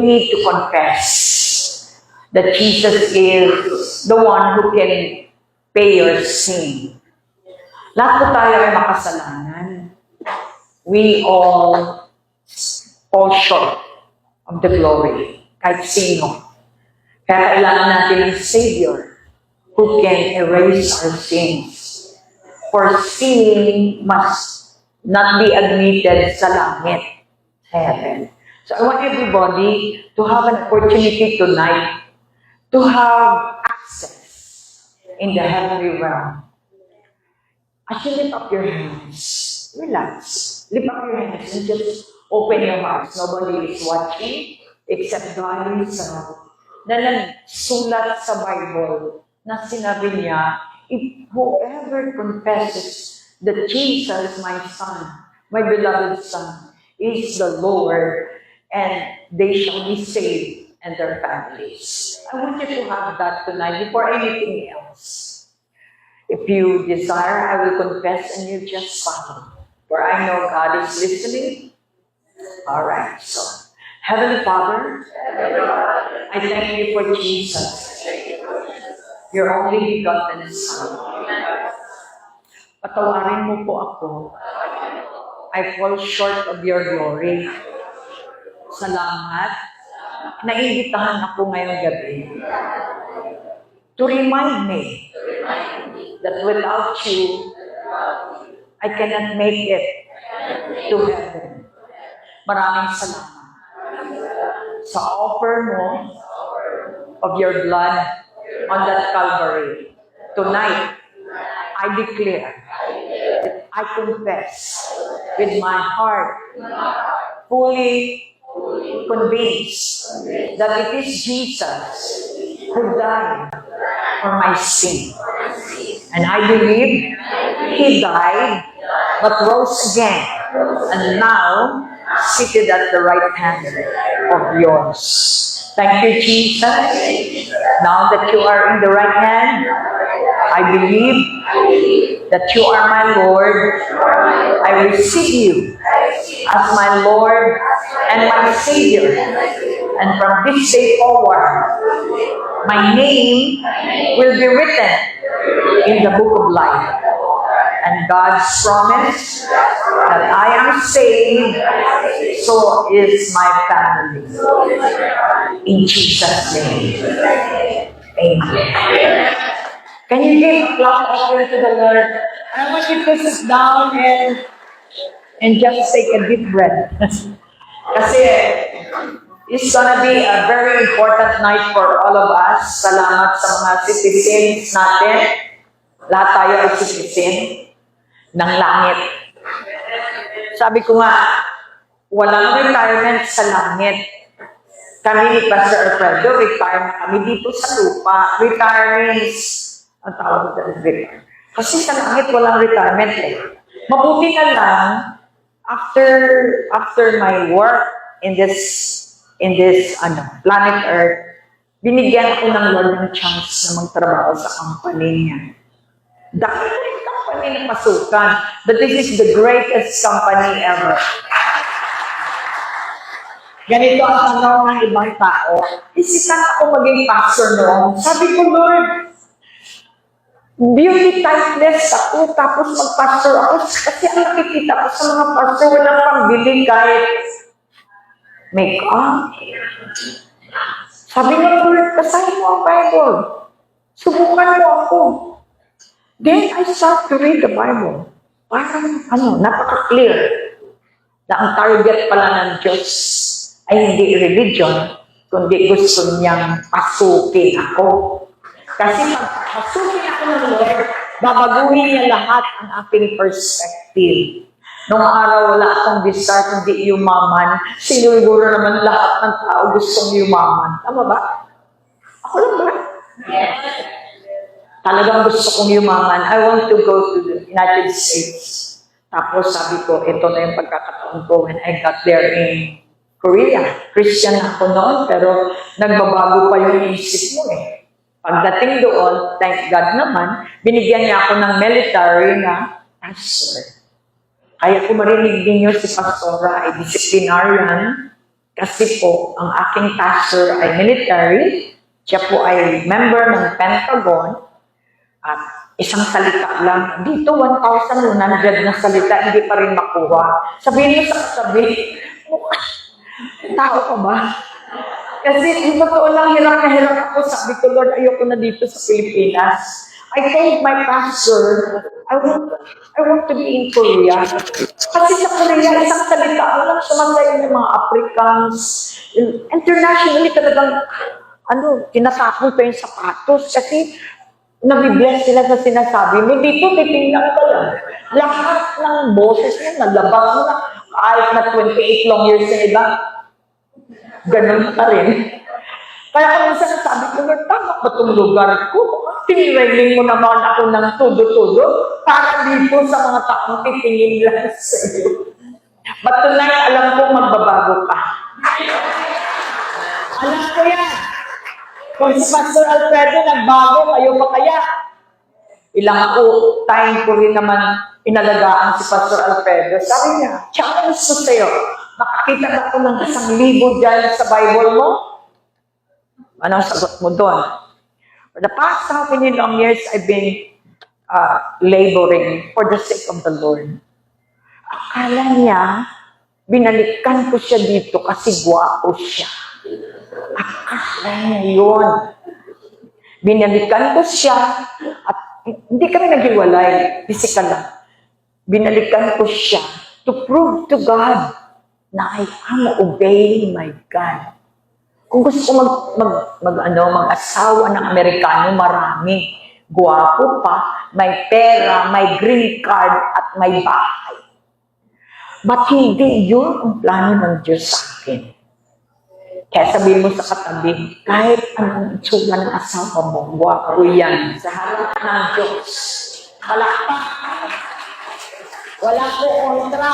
need to confess that Jesus is the one who can pay your sin. Lahat po tayo ay makasalanan. We all fall short of the glory, kahit sino. Kaya kailangan natin ng Savior who can erase our sins. For sin must not be admitted sa langit, heaven. So I want everybody to have an opportunity tonight to have access in the heavenly realm. As you lift up your hands, relax. Lift up your hands and just open your hearts. Nobody is watching except God Himself. Na nagsulat sa Bible na sinabi niya, if whoever confesses that Jesus, my Son, my beloved Son, is the Lord, and they shall be saved and their families. I want you to have that tonight before anything else. If you desire, I will confess and you just follow. For I know God is listening. All right, so Heavenly Father, I thank you for Jesus, your only begotten Son. Patawarin mo po ako. I fall short of your glory. Salamat. Naimbitahan ako ngayong gabi to remind me that without you, I cannot make it to heaven. Maraming salamat sa offer mo of your blood on that Calvary. Tonight, I declare that I confess with my heart, fully convinced that it is Jesus who died for my sin. And I believe He died but rose again, and now seated at the right hand of yours. Thank you, Jesus. Now that you are in the right hand, I believe that you are my Lord. I receive you as my Lord and my Savior. And from this day forward, my name will be written in the book of life. And God's promise that I am saved, so is my family. In Jesus' name. Amen. Can you give a clap offering to the Lord? I want you to sit down and just take a deep breath. Kasi it's gonna be a very important night for all of us. Salamat sa mga citizens natin. Lahat tayo ay citizen ng langit. Sabi ko nga, walang retirement sa langit. Kami ni Pastor Alfredo, retire na kami dito sa lupa. Retirees. Ang tawag ko dito, retire. Kasi sa langit, walang retirement eh. Mabuti na lang, after my work in this planet Earth, binigyan ako ng Lord ng chance na magtrabaho sa company niya. Dahil yung company na pasukan, but this is the greatest company ever. Ganito ang tanong ng ibang tao, isipan ako maging pastor noon. Sabi ko, Lord, beauty timeless ako, tapos mag-pastor ako. Kasi ang nakikita ko sa mga pastor, walang pambili kahit make-up. Sabi ng Lord, basahin mo ang Bible. Subukan mo ako. Then I start to read the Bible. Parang, napaka-clear na ang target pala ng Diyos ay hindi religion, kundi gusto niyang pasukin ako. Kasi pag pasukin ako ng Lord, babaguhin niya lahat ang aking perspective. Noong araw, wala akong desire kundi yumaman. Siguro naman lahat ng tao gustong yumaman. Tama ba? Ako lang ba? Yes. Talagang gusto kong yumaman. I want to go to the United States. Tapos sabi ko, ito na yung pagkakataon ko when I got there in Korea. Christian ako noon, pero nagbabago pa yung isip mo eh. Pagdating doon, thank God naman, binigyan niya ako ng military na pastor. Kaya kung marinig ninyo si Pastora ay disciplinarian, Kasi po, ang aking pastor ay military, siya po ay member ng Pentagon, at isang salita lang, dito 1,100 na salita, hindi pa rin makuha. Sabihin mo sa katabi, tao ka ba? Kasi yung totoo lang, hirap na hirap ako. Sabi ko, Lord, ayoko na dito sa Pilipinas. I told my pastor, I want to be in Korea. Kasi sa Korea, isang salita, walang sumasaya ng mga Africans. Internationally, talagang, tinatapon ko yung sapatos. Kasi, nabibless sila sa sinasabi mo. Dito, titingnan ka lang. Lahat ng boses mo, nalabas mo na. Kahit na 28 long years na iba, ganun pa rin. Kaya kung minsan sabi ko, Lord, tama ba itong lugar ko? Tinireling mo naman ako ng tudo-tudo para dito sa mga taong titingin lang sa iyo. But tonight, alam ko magbabago ka. Alam ko yan. Kung si Pastor Alfredo nagbago, kayo pa kaya? Ilang time ko rin naman inalagaan si Pastor Alfredo. Sabi niya, challenge ko sa'yo. Makakita na ako ng 1,000 dyan sa Bible mo? Anong sagot mo doon? For the past how many long years I've been laboring for the sake of the Lord. Akala niya, binalikan ko siya dito kasi gwapo siya. Akala niya yun. Binalikan ko siya at hindi kami naghiwalay, physical lang. Binalikan ko siya to prove to God na I am obeying my God. Kung gusto ko mag-asawa ng Amerikano, marami. Guwapo pa, may pera, may green card, at may bahay. But hindi yun ang plano ng Diyos sa akin. Kaya sabihin mo sa katabi, kahit anong itsura ng asawa mo, guwapo yan. Sa harap ng Diyos. Wala ko kontra.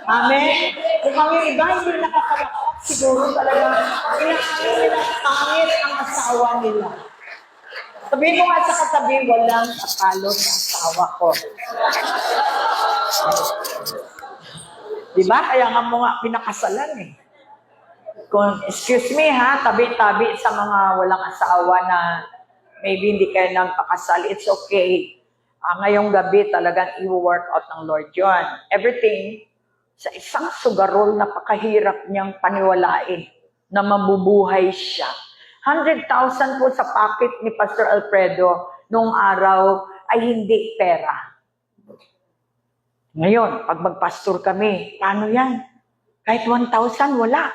Amen? Kung kami iba, hindi nakakalakot, siguro talaga, pinakain nila pangit ang asawa nila. Sabihin mo nga sa katabi, walang katalo sa asawa ko. Diba? Kaya nga mo nga pinakasalan eh. Kung, excuse me ha, tabi-tabi sa mga walang asawa na maybe hindi kayo nagpakasal, it's okay. Ngayong gabi talagang i-work out ng Lord yun. Everything, sa isang sugarol, napakahirap niyang paniwalain na mabubuhay siya. 100,000 po sa pocket ni Pastor Alfredo noong araw ay hindi pera. Ngayon, pag magpastor kami, paano yan? Kahit 1,000, wala.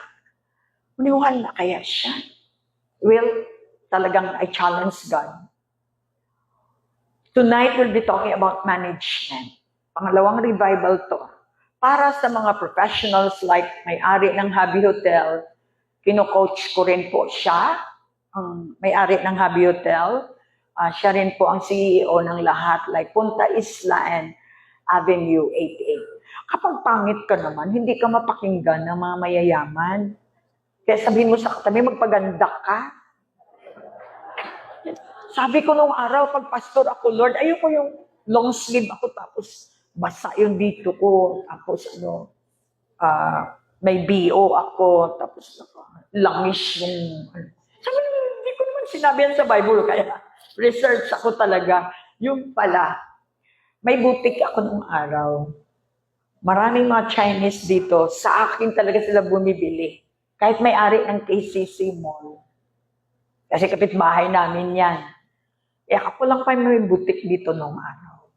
Maniwala kaya siya? Well, talagang I challenge God. Tonight, we'll be talking about management. Pangalawang revival to. Para sa mga professionals like may-ari ng Habi Hotel, kino-coach ko rin po siya, ang may-ari ng Habi Hotel. Siya rin po ang CEO ng lahat, like Punta Isla and Avenue 88. Kapag pangit ka naman, hindi ka mapakinggan ng mga mayayaman. Kaya sabihin mo sa katabi, magpaganda ka. Sabi ko nung araw, pag pastor ako, Lord, ayoko yung long sleeve ako tapos basa yung dito ko, tapos may BO ako, tapos langis yung sabi ko, hindi ko naman sinabi yan sa Bible, kaya research ako talaga. Yung pala, may butik ako nung araw. Maraming mga Chinese dito, sa akin talaga sila bumibili. Kahit may-ari ng KCC Mall. Kasi kapitbahay namin yan. Ako lang pa may butik dito nung araw.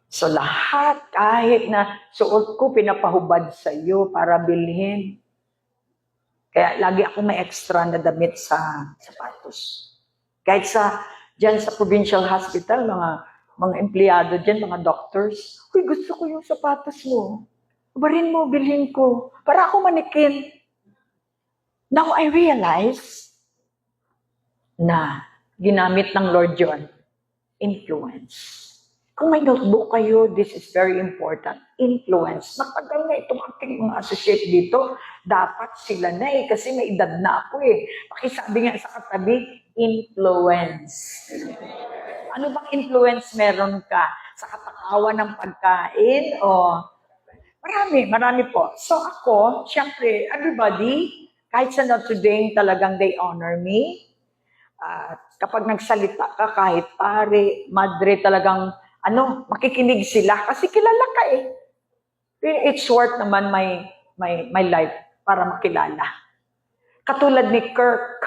So lahat, kahit na suot ko, pinapahubad sa iyo para bilhin. Kaya lagi ako may extra na damit sa sapatos. Kahit dyan sa provincial hospital, mga empleyado dyan, mga doctors, uy, gusto ko yung sapatos mo. Barin mo, bilhin ko. Para ako manikin. Now I realize na ginamit ng Lord yun, influence. Kung may notebook kayo, this is very important. Influence. Matagal na itong aking mga associate dito. Dapat sila na kasi may edad na ako eh. Pakisabi nga sa katabi, influence. Ano bang influence meron ka? Sa katakawan ng pagkain o Marami po. So ako, syempre, everybody, kahit sa Notre Dame, talagang they honor me. Kapag nagsalita ka, kahit pare, madre, talagang, makikinig sila kasi kilala ka eh. It's worth naman my life para makilala. Katulad ni Kirk,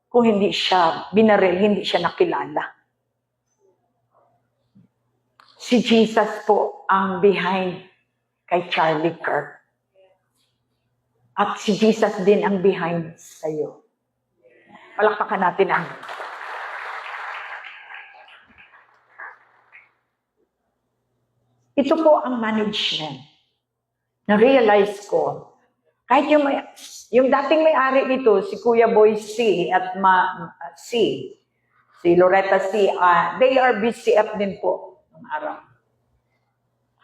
kung hindi siya binaril, hindi siya nakilala. Si Jesus po ang behind kay Charlie Kirk. At si Jesus din ang behind sa'yo. Palakpakan natin ang ito po ang management. Na-realize ko, kahit yung dating may-ari nito, si Kuya Boy C. at si Loretta C. They are BCF din po ng araw.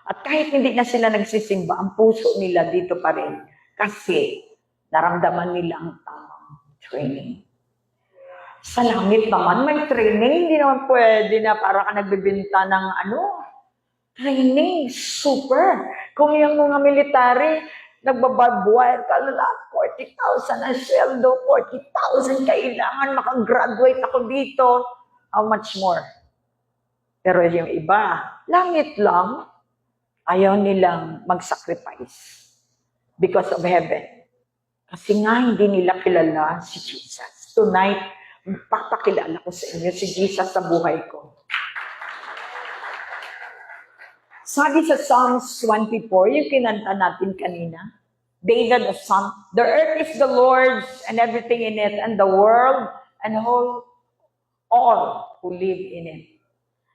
At kahit hindi na sila nagsisimba, ang puso nila dito pa rin. Kasi naramdaman nila ang tamang training. Sa langit naman, may training. Hindi naman pwede na para ka nagbibinta ng training. Super. Kung yung mga military, nagbabarbed wire ka, 40,000 ang sweldo, 40,000 kailangan, makagraduate ako dito. How much more? Pero yung iba, langit lang, ayaw nilang mag-sacrifice because of heaven. Kasi nga hindi nila kilala si Jesus. Tonight, magpapakilala ko sa inyo si Jesus sa buhay ko. Sabi sa Psalms 24, yung kinanta natin kanina, David of Psalm, the earth is the Lord's and everything in it, and the world and all who live in it.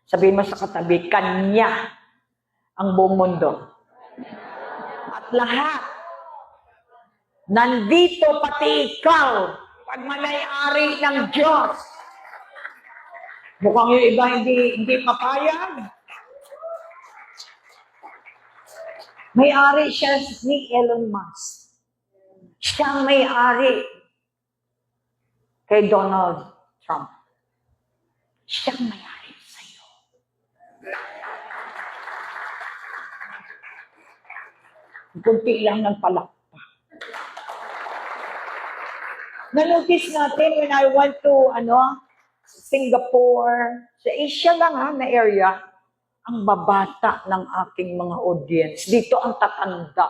Sabihin mo sa katabi, Kanya ang buong mundo. At lahat, nandito pati ikaw, pagmalay-ari ng Diyos. Mukhang yung iba hindi papayag. May-ari siya ni Elon Musk. Siyang may-ari kay Donald Trump. Siyang may-ari sa'yo. Kunti lang ng palakpa. Na-notice natin when I went to Singapore, sa Asia lang na area, ang babata ng aking mga audience. Dito ang tatanda.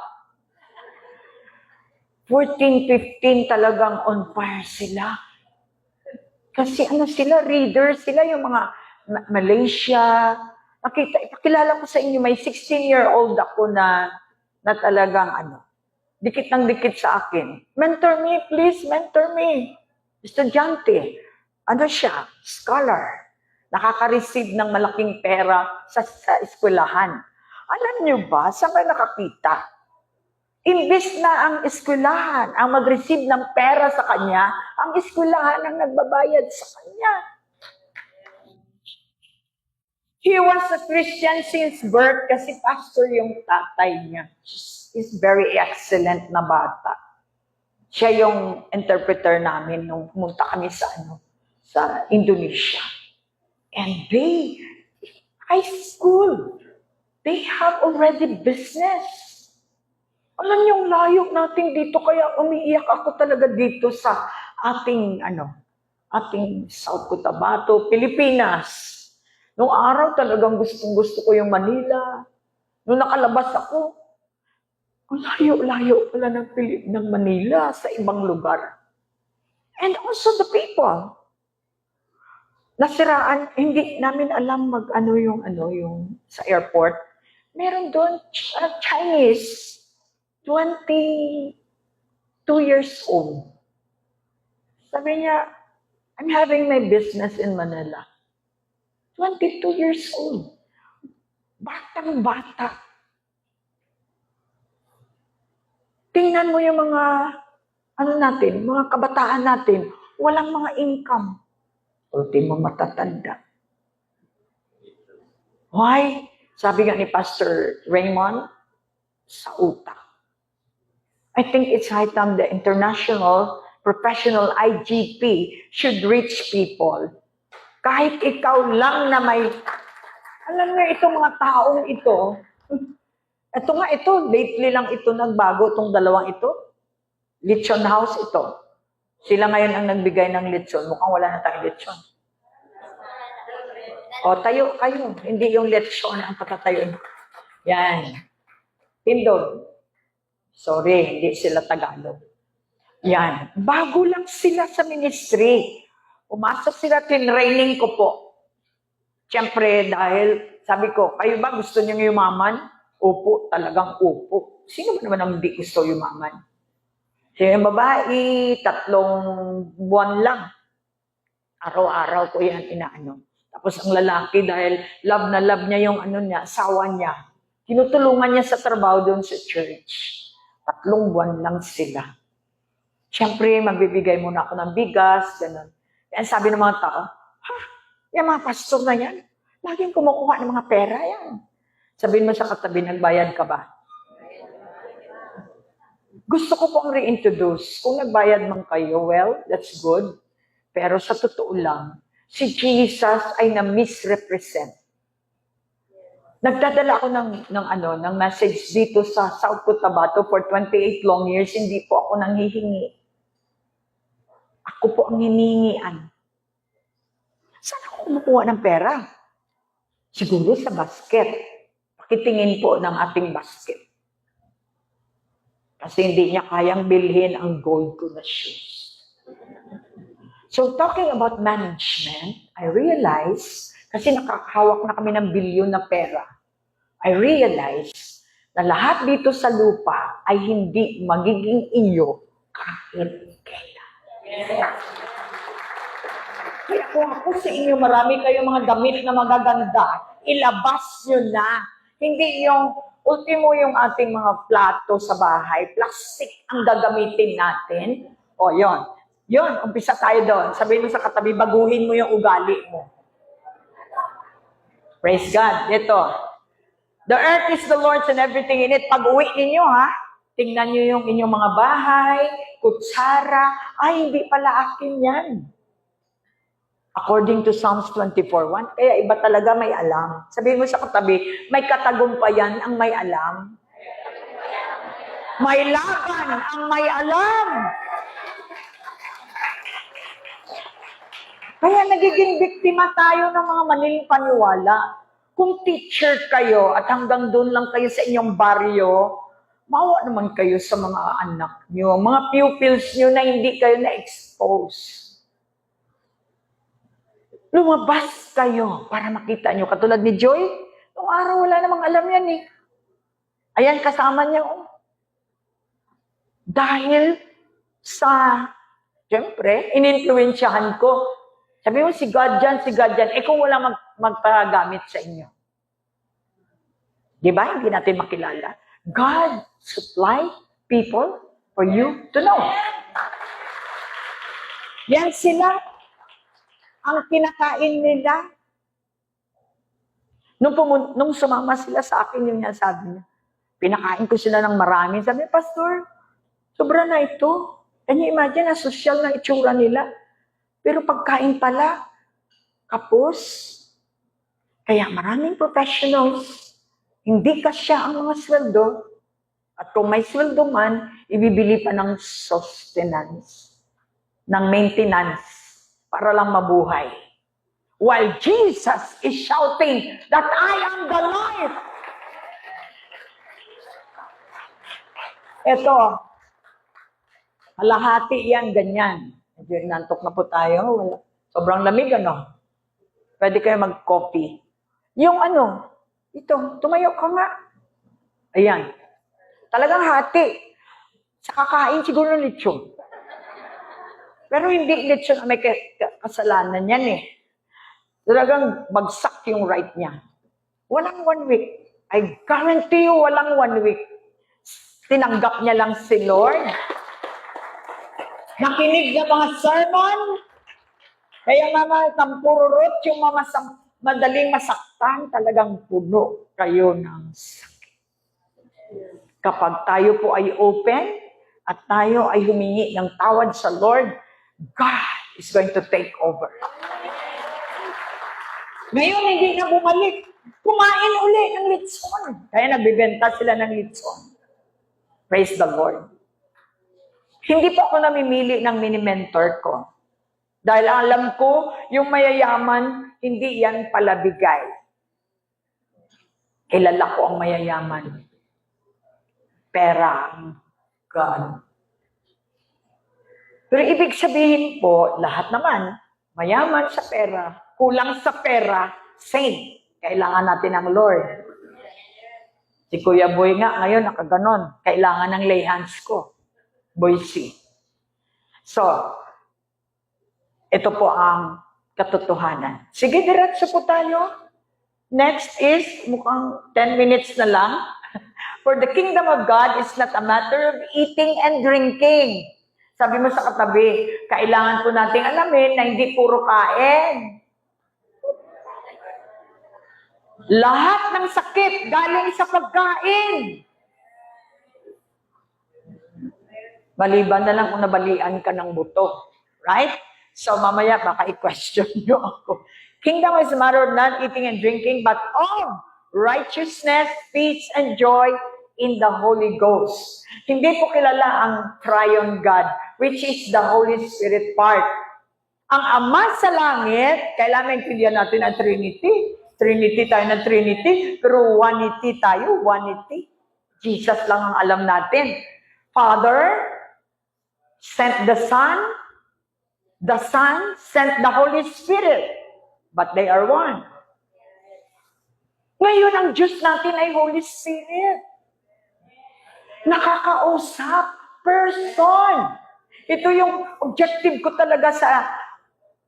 14, 15 talagang on fire sila. Kasi sila, readers sila, yung mga Malaysia. Ipakilala ko sa inyo, may 16-year-old ako na talagang dikit ng dikit sa akin. Mentor me, please, mentor me. Estudyante. Siya? Scholar. Nakaka-receive ng malaking pera sa eskwelahan. Alam niyo ba, saan kayo nakakita? Imbes na ang eskwelahan ang mag-receive ng pera sa kanya, ang eskwelahan ang nagbabayad sa kanya. He was a Christian since birth kasi pastor yung tatay niya. He's very excellent na bata. Siya yung interpreter namin nung pumunta kami sa Indonesia. And high school, they have already business. Alam niyo, yung layo natin dito, kaya umiiyak ako talaga dito sa ating South Cotabato, Pilipinas. Noong araw talagang gustong-gusto ko yung Manila. Noong nakalabas ako, ang layo-layo pala ng Manila sa ibang lugar. And also the people. Nasiraan, hindi namin alam yung sa airport. Meron doon Chinese, 22 years old. Sabi niya, I'm having my business in Manila. 22 years old. Batang-bata. Tingnan mo yung mga, mga kabataan natin, walang mga income. Ultimo matatanda. Why? Sabi nga ni Pastor Raymond, sa utak. I think it's high time the international professional IGP should reach people. Kahit ikaw lang na may, alam niyo itong mga taong ito, Ito nga, lately lang ito nagbago, itong dalawang ito. Lechon house ito. Sila ngayon ang nagbigay ng lechon. Mukhang wala na tayong lechon. O, tayo kayo. Hindi yung lechon ang pagkatayo. Yan. Tindog. Sorry, hindi sila Tagalog. Yan. Bago lang sila sa ministry. Pumasok sila, tinraining ko po. Siyempre, dahil sabi ko, kayo ba gusto niyo yumaman? Opo, talagang opo. Sino ba naman ang hindi gusto yumaman? Yung babae, 3 buwan lang. Araw-araw ko yan inaano. Tapos ang lalaki, dahil love na love niya yung asawa niya, tinutulungan niya sa trabaho doon sa church. 3 buwan lang sila. Siyempre, magbibigay muna ako ng bigas, gano'n. Yan sabi ng mga tao, yung mga pastor na yan, laging kumukuha ng mga pera yan. Sabihin mo sa katabi, nagbayad ka ba? Gusto ko pong reintroduce. Kung nagbayad man kayo, well, that's good. Pero sa totoo lang, si Jesus ay na-misrepresent. Nagdadala ako ng message dito sa South Cotabato for 28 long years. Hindi po ako nanghihingi. Ako po ang hinihingian. Saan ako kumukuha ng pera? Siguro sa basket. Pakitingin po ng ating basket. Kasi hindi niya kayang bilhin ang gold ko na shoes. So talking about management, I realize, kasi nakakahawak na kami ng bilyon na pera, I realize na lahat dito sa lupa ay hindi magiging iyo kahit kailan. Kaya kung ako sa inyo, marami kayong mga damit na magaganda, ilabas nyo na. Hindi yung ultimo yung ating mga plato sa bahay, plastic ang gagamitin natin. O, yon. Yon, umpisa tayo doon. Sabihin mo sa katabi, baguhin mo yung ugali mo. Praise God. Ito. The earth is the Lord's and everything in it. Pag-uwi ninyo, ha? Tingnan nyo yung inyong mga bahay, kutsara. Ay, hindi pala akin yan. According to Psalms 24:1, kaya iba talaga may alam. Sabihin mo sa katabi, may katagumpayan ang may alam. May laban ang may alam. Kaya nagiging biktima tayo ng mga maliling paniwala. Kung teacher kayo at hanggang doon lang kayo sa inyong baryo, maawa naman kayo sa mga anak nyo, mga pupils nyo na hindi kayo na-expose. Lumabas kayo para makita nyo. Katulad ni Joy, noong araw wala namang alam yan eh. Ayan, kasama niya. Oh. Dahil sa, siyempre, ininfluensyahan ko. Sabi mo, si God dyan. Kung wala magpagamit sa inyo. Di ba? Hindi natin makilala. God supply people for you to know. Yan sila. Ang kinakain nila. Nung sumama sila sa akin, yung sabi niya, pinakain ko sila ng marami. Sabi, Pastor, sobra na ito. Can you imagine, na social na itsura nila? Pero pagkain pala, kapos. Kaya maraming professionals, hindi kasya ang mga sweldo. At kung may sweldo man, ibibili pa ng sustenance, ng maintenance, para lang mabuhay. While Jesus is shouting that I am the life. Ito, kalahati yan, ganyan. Medyo inantok na po tayo. Sobrang lamig, ano? Pwede kayo mag-coffee. Yung ito, tumayo ka nga. Ayan. Talagang hati. Sa kakain siguro ng lechon. Pero hindi lechon, may kasalanan yan eh. Talagang bagsak yung right niya. Walang 1 week. I guarantee you, walang 1 week. Tinanggap niya lang si Lord. Nakinig ng mga sermon. Kaya mga tampurot, yung mga madaling masaktan, talagang puno kayo ng sakit. Kapag tayo po ay open at tayo ay humingi ng tawad sa Lord, God is going to take over. Ngayon, hindi na bumalik. Kumain uli ng litson. Kaya nagbibenta sila ng litson. Praise the Lord. Hindi po ako namimili ng mini-mentor ko. Dahil alam ko, yung mayayaman, hindi yan pala bigay. Kilala ko ang mayayaman. Pera. God. Pero ibig sabihin po, lahat naman, mayaman sa pera, kulang sa pera, saint. Kailangan natin ng Lord. Si Kuya Boy nga, ngayon nakaganon. Kailangan ng lay hands ko. Boise. So, ito po ang katotohanan. Sige, diretso po tayo. Next is, mukhang 10 minutes na lang. For the kingdom of God is not a matter of eating and drinking. Sabi mo sa katabi, kailangan po nating alamin na hindi puro kain. Lahat ng sakit galing sa pagkain. Maliban na lang kung nabalian ka ng buto. Right? So mamaya baka i-question nyo ako. Kingdom is a matter of not eating and drinking, but of righteousness, peace, and joy in the Holy Ghost. Hindi po kilala ang Triune God, which is the Holy Spirit part. Ang Ama sa langit, kailangan maintindihan natin ang Trinity. Trinity tayo ng Trinity, pero Onity tayo, Onity. Jesus lang ang alam natin. Father sent the Son sent the Holy Spirit, but they are one. Ngayon, ang Diyos natin ay Holy Spirit. Nakakausap, person. Ito yung objective ko talaga sa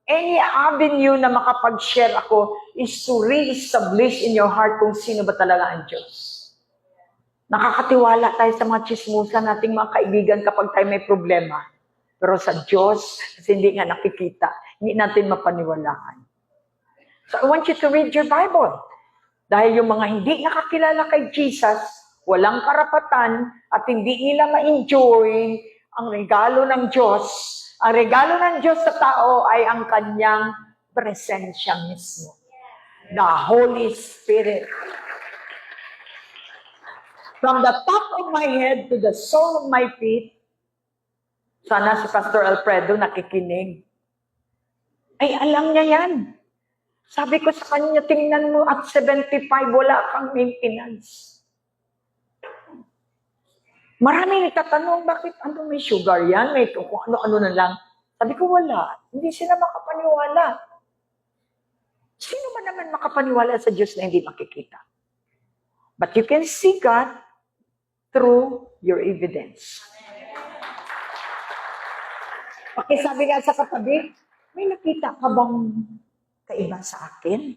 any avenue na makapag-share ako is to re-establish in your heart kung sino ba talaga ang Diyos. Nakakatiwala tayo sa mga chismusa nating mga kaibigan kapag tayo may problema. Pero sa Diyos, kasi hindi nga nakikita, hindi natin mapaniwalaan. So I want you to read your Bible. Dahil yung mga hindi nakakilala kay Jesus, walang karapatan at hindi nila ma-enjoy ang regalo ng Diyos. Ang regalo ng Diyos sa tao ay ang kanyang presensya mismo. The Holy Spirit. From the top of my head to the sole of my feet, sana si Pastor Alfredo nakikinig. Ay, alam niya yan. Sabi ko sa kanya, tingnan mo at 75, wala kang maintenance. Marami nagtatanong, bakit ano may sugar yan? May kung ano-ano na lang. Sabi ko, wala. Hindi sila makapaniwala. Sino man naman makapaniwala sa Diyos na hindi makikita? But you can see God through your evidence. Okay, sabi nga sa katabi, may nakita ka bang kaiba sa akin?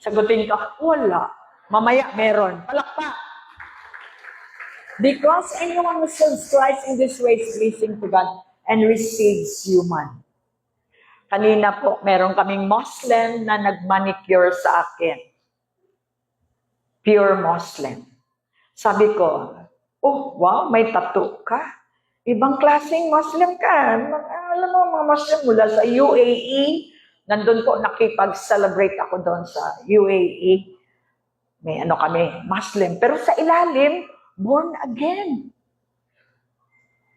Sagutin ka, wala. Mamaya meron. Palakpak. Because anyone who serves Christ in this way is pleasing to God and receives human. Kanina po, meron kaming Muslim na nag-manicure sa akin. Pure Muslim. Sabi ko, oh, wow, may tattoo ka. Ibang klaseng Muslim ka. Alam mo, mga Muslim mula sa UAE, nandun po nakipag-celebrate ako doon sa UAE. May ano kami, Muslim. Pero sa ilalim, born again.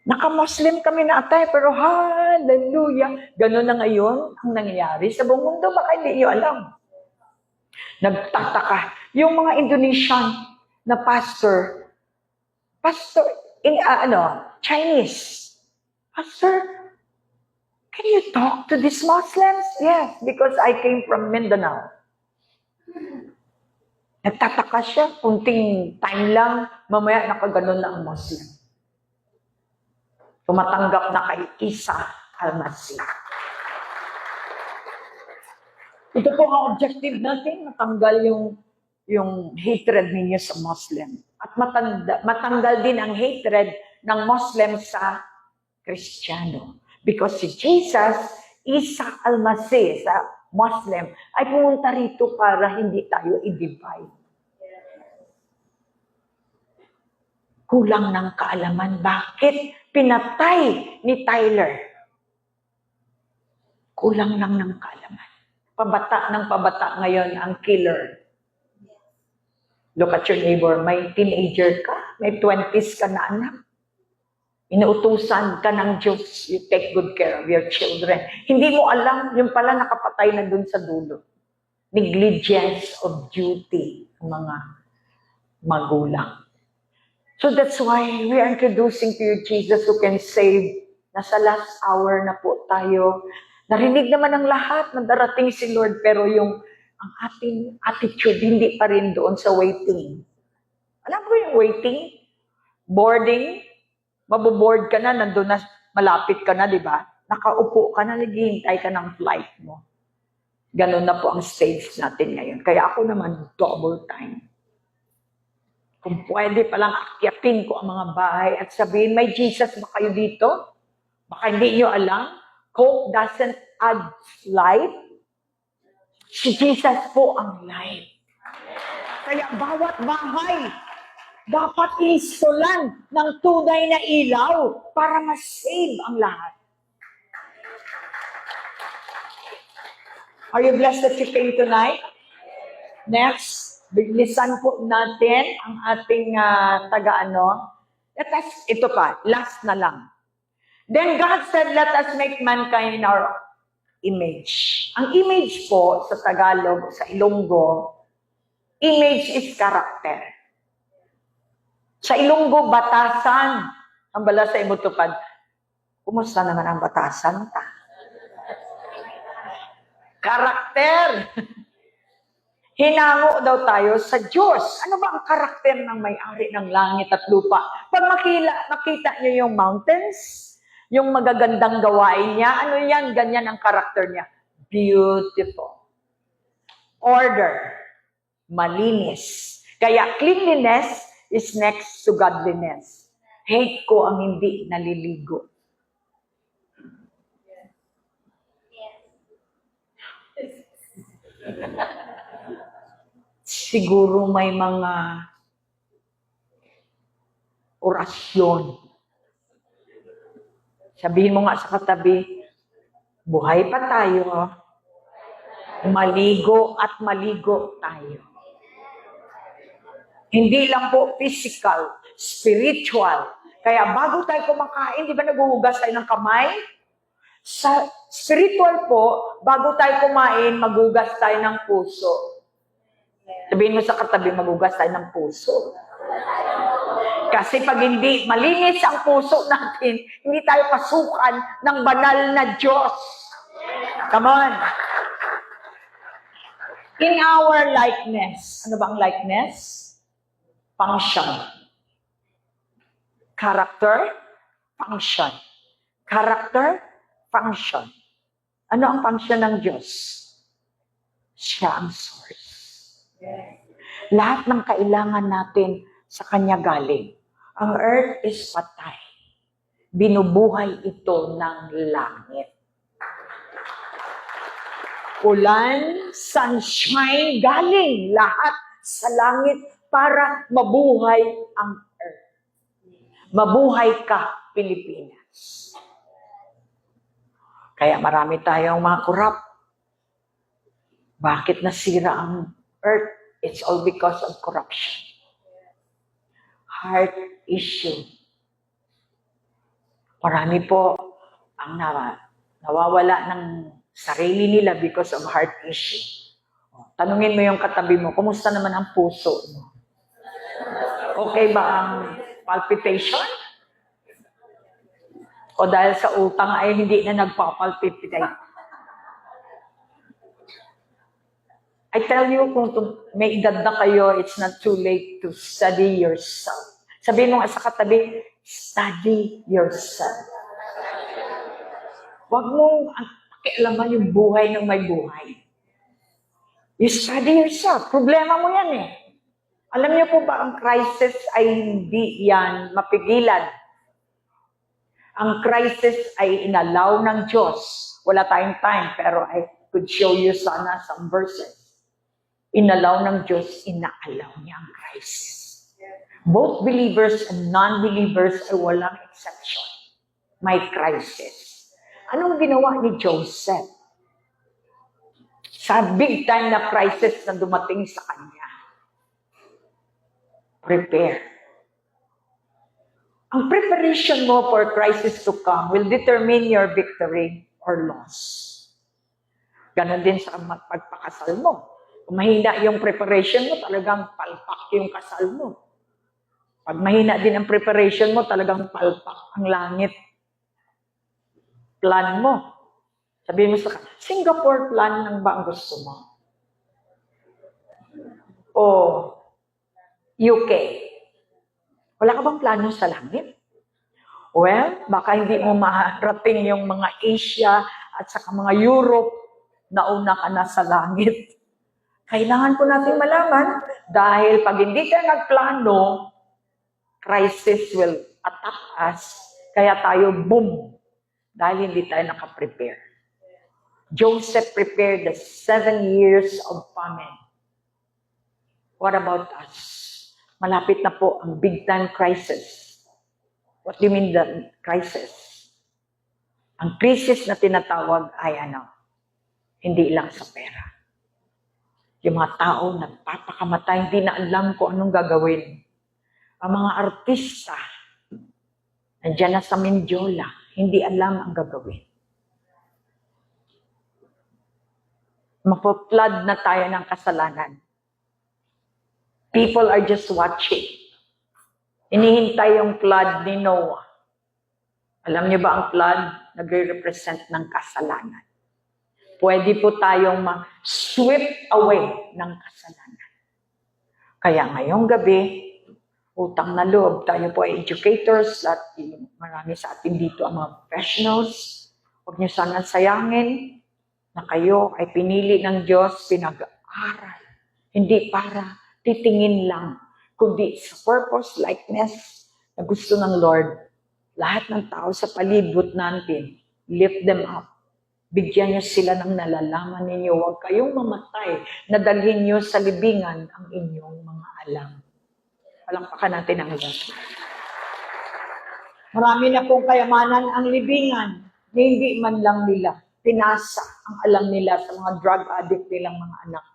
Naka-Muslim kami na atay, pero hallelujah. Ganun na ngayon ang nangyayari sa buong mundo. Baka hindi nyo alam. Nagtataka. Yung mga Indonesian na pastor in Chinese. Pastor, can you talk to these Muslims? Yes, because I came from Mindanao. Nagtataka siya, kunting time lang, mamaya nakaganon na ang Muslim. Tumatanggap na kay Isa Al-Masih. Ito po ang objective natin, matanggal yung hatred ninyo sa Muslim. At matanggal din ang hatred ng Muslim sa Kristiyano. Because si Jesus, Isa Al-Masih, sa Muslim, ay pumunta rito para hindi tayo i-divide. Kulang ng kaalaman. Bakit pinatay ni Tyler? Kulang lang ng kaalaman. pabata ngayon ang killer. Look at your neighbor, may teenager ka, may 20s ka na anak. Inuutusan ka ng Diyos, you take good care of your children. Hindi mo alam, yung pala nakapatay na dun sa dulo. Negligence of duty ng mga magulang. So that's why we are introducing to you Jesus who can save. Nasa last hour na po tayo. Narinig naman ang lahat na darating si Lord, pero ang ating attitude hindi pa rin doon sa waiting. Alam mo yung waiting? Boarding? Maboboard ka na, nandun na, malapit ka na, di ba? Nakaupo ka na, naghihintay ka ng flight mo. Ganun na po ang stage natin ngayon. Kaya ako naman, double time. Kung pwede palang akyatin ko ang mga bahay at sabihin, may Jesus ba kayo dito? Baka hindi nyo alam. Coke doesn't add life. Si Jesus po ang life. Kaya bawat bahay, dapat instalan ng tunay na ilaw para ma-save ang lahat. Are you blessed that you came tonight? Next, bilisan po natin ang ating ito pa, last na lang. Then God said, let us make mankind in our image. Ang image po sa Tagalog, sa Ilonggo, image is character. Sa Ilonggo, batasan. Ang bala sa imutupad, kumusta naman ang batasan ta? Karakter. Hinango daw tayo sa Diyos. Ano ba ang karakter ng may-ari ng langit at lupa? Pag makita niyo yung mountains, yung magagandang gawain niya, ano yan? Ganyan ang karakter niya. Beautiful. Order. Malinis. Kaya cleanliness is next to godliness. Hate ko ang hindi naliligo. Siguro may mga orasyon. Sabihin mo nga sa katabi, buhay pa tayo, maligo at maligo tayo. Hindi lang po physical, spiritual. Kaya bago tayo kumakain, di ba naguhugas tayo ng kamay? Sa spiritual po, bago tayo kumain, maghugas tayo ng puso. Sabihin mo sa katabi, maghugas tayo ng puso. Kasi pag hindi malinis ang puso natin, hindi tayo pasukan ng banal na Diyos. Come on. In our likeness. Ano bang likeness? Function. Character, function. Character, function. Ano ang function ng Diyos? Siya ang source. Lahat ng kailangan natin sa Kanya galing. Ang earth is patay. Binubuhay ito ng langit. Ulan, sunshine, galing lahat sa langit para mabuhay ang earth. Mabuhay ka, Pilipinas. Kaya marami tayong mga korap. Bakit nasira ang earth? It's all because of corruption. Heart issue. Marami po ang nawawala ng sarili nila because of heart issue. Tanungin mo yung katabi mo, kumusta naman ang puso mo? Okay ba ang palpitation? O dahil sa utang ay hindi na nagpapalpitate? I tell you, kung may edad na kayo, it's not too late to study yourself. Sabihin mo sa katabi, study yourself. Huwag mong pakialaman yung buhay ng may buhay. You study yourself. Problema mo yan eh. Alam niyo po ba, ang crisis ay hindi yan mapigilan. Ang crisis ay inalaw ng Diyos. Wala tayong time, pero I could show you sana some verses. Inalaw ng Diyos, inaalaw niya ang crisis. Both believers and non-believers ay walang exception. May crisis. Anong ginawa ni Joseph? sa big time na crisis na dumating sa kanya. Prepare. Ang preparation mo for crisis to come will determine your victory or loss. Ganon din sa pagpakasal mo. Kung mahina yung preparation mo, talagang palpak yung kasal mo. Pag mahina din ang preparation mo, talagang palpak ang langit. Plan mo. Sabihin mo sa Singapore plan lang ba ang gusto mo? O UK? Wala ka bang plano sa langit? Well, baka hindi mo maharating yung mga Asia at saka mga Europe na una ka na sa langit. Kailangan po natin malaman dahil pag hindi tayo nagplano, crisis will attack us. Kaya tayo, boom, dahil hindi tayo nakaprepare. Joseph prepared the 7 years of famine. What about us? Malapit na po ang big time crisis. What do you mean the crisis? Ang crisis na tinatawag ay hindi lang sa pera. Yung mga tao nagpapakamatay, hindi na alam kung anong gagawin. Ang mga artista, nandiyan na sa Mindiola, hindi alam ang gagawin. Mapo-flood na tayo ng kasalanan. People are just watching. Inihintay yung flood ni Noah. Alam niyo ba ang flood? Nagre-represent ng kasalanan. Pwede po tayong ma-sweep away ng kasalanan. Kaya ngayong gabi, utang na loob, tayo po ay educators at marami sa atin dito ang mga professionals. Huwag niyo sana sayangin na kayo ay pinili ng Diyos, pinag-aaral. Hindi para titingin lang, kundi sa purpose, likeness na gusto ng Lord. Lahat ng tao sa palibot natin, lift them up. Bigyan niyo sila ng nalalaman ninyo. Huwag kayong mamatay. Nadalhin niyo sa libingan ang inyong mga alam. Palampakan natin ang Diyos. Marami na pong kayamanan ang libingan na hindi man lang nila pinasa ang alam nila sa mga drug addict nilang mga anak.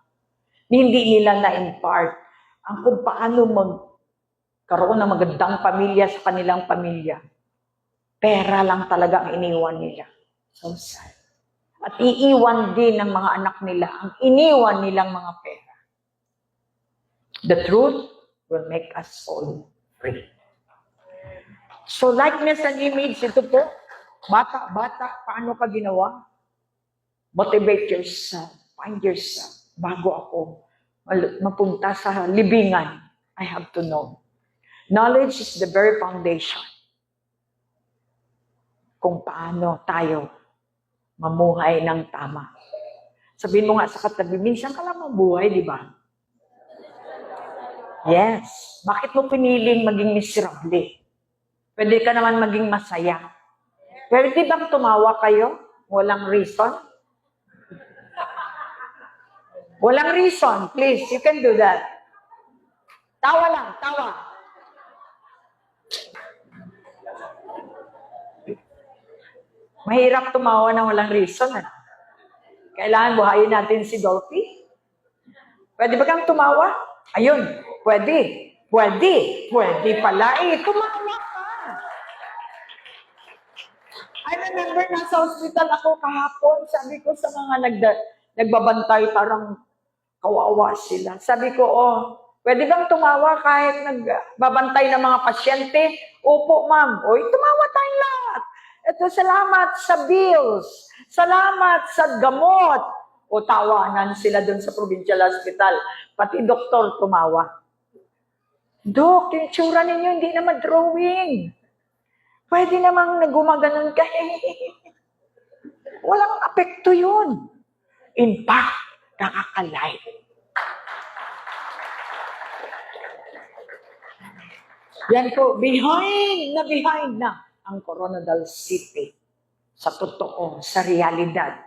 Hindi nila na-impart ang kung paano magkaroon ng magandang pamilya sa kanilang pamilya. Pera lang talaga ang iniwan nila. So sad. At iiwan din ng mga anak nila ang iniwan nilang mga pera. The truth will make us all free. So likeness and image, ito po, bata, paano ka ginawa? Motivate yourself, find yourself. Bago ako mapunta sa libingan, I have to know. Knowledge is the very foundation kung paano tayo mamuhay ng tama. Sabihin mo nga sa katabi, minsan ka lang mabuhay, di ba? Yes. Bakit mo piniling maging miserable? Pwede ka naman maging masaya. Pwede bang tumawa kayo? Walang reason? Walang reason. Please, you can do that. Tawa lang, tawa. Mahirap tumawa ng walang reason. Kailangan buhayin natin si Dolphy. Pwede ba kang tumawa? Ayun, pwede. Pwede. Pwede pala eh. Tumawa ka. I remember nasa hospital ako kahapon. Sabi ko sa mga nagbabantay, parang kawawa sila. Sabi ko, pwede bang tumawa kahit nagbabantay ng mga pasyente? Opo, ma'am. Tumawa tayong lahat. Ito, salamat sa bills. Salamat sa gamot. Tawanan sila dun sa provincial hospital. Pati doktor tumawa. Dok, yung tsura ninyo hindi naman drawing. Pwede namang nagumaganon ka. Walang apekto yun. In fact, nakakalight. Yan po, behind na ang Coronadal City sa totoo, sa realidad